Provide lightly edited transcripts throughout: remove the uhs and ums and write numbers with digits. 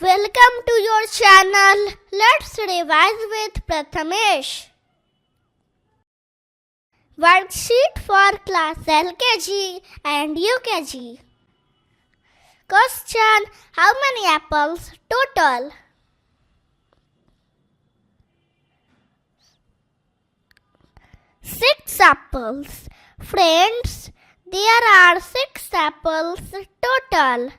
Welcome to your channel. Let's revise with Prathamesh. Worksheet for class LKG and UKG. Question: how many apples total? Six apples. Friends, there are 6 apples total.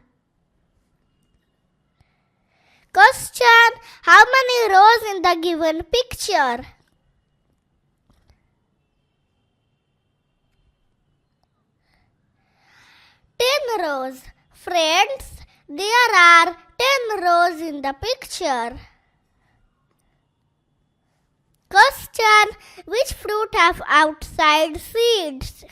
Question: how many rows in the given picture? 10 rows. Friends, there are 10 rows in the picture. Question: which fruit have outside seeds?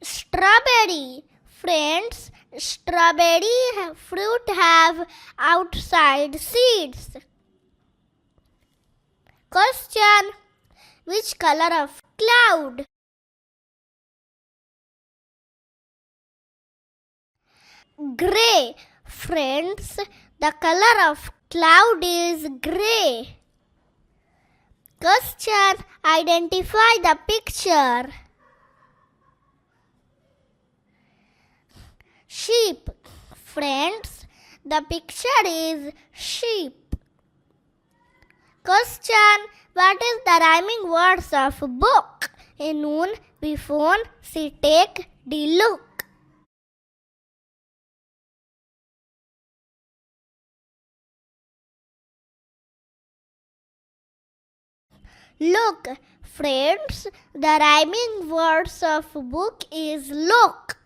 Strawberry. Friends, strawberry fruit have outside seeds. Question: which color of cloud? Gray. Friends, the color of cloud is gray. Question: identify the picture. Sheep. Friends, the picture is sheep. Question: what is the rhyming words of book? A noon, be phone, see, take, d, look. Look. Friends, the rhyming words of book is look.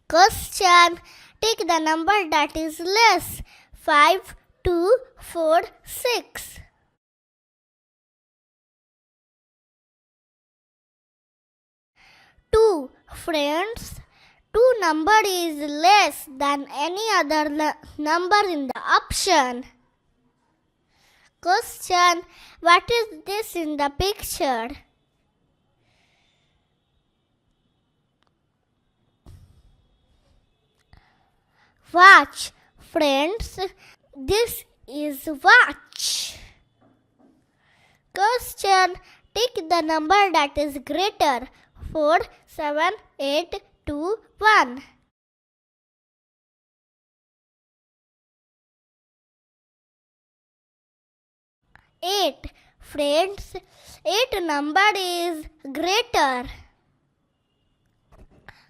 Question: take the number that is less. 5, 2, 4, 6. Two. Friends, 2 number is less than any other number in the option. Question: what is this in the picture? Watch. Friends, this is watch. Question: take the number that is greater. 4, 7, 8, 2, 1. Eight. Friends, 8 number is greater.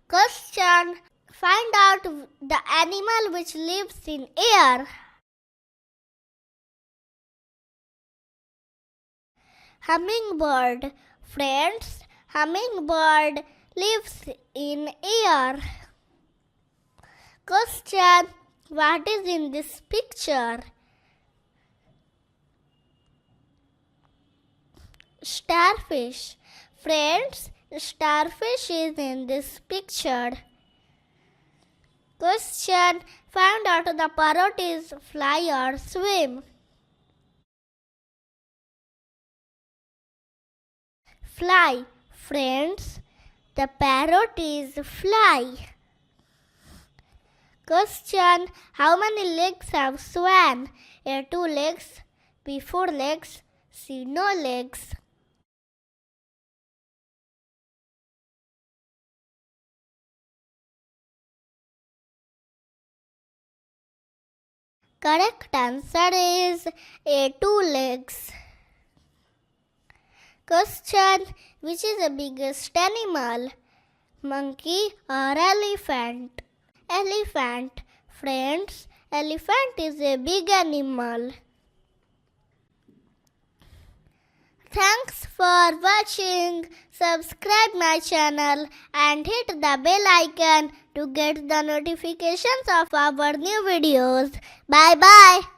Question: find out the animal which lives in air. Hummingbird. Friends, hummingbird lives in air. Question: what is in this picture? Starfish. Friends, starfish is in this picture. Question: find out the parrot is fly or swim. Fly. Friends, the parrot is fly. Question: how many legs have swan? A, 2 legs, B, 4 legs, C, no legs. Correct answer is A, 2 legs. Question: which is the biggest animal? Monkey or elephant? Elephant. Friends, elephant is a big animal. Thanks for watching. Subscribe my channel and hit the bell icon to get the notifications of our new videos. Bye bye.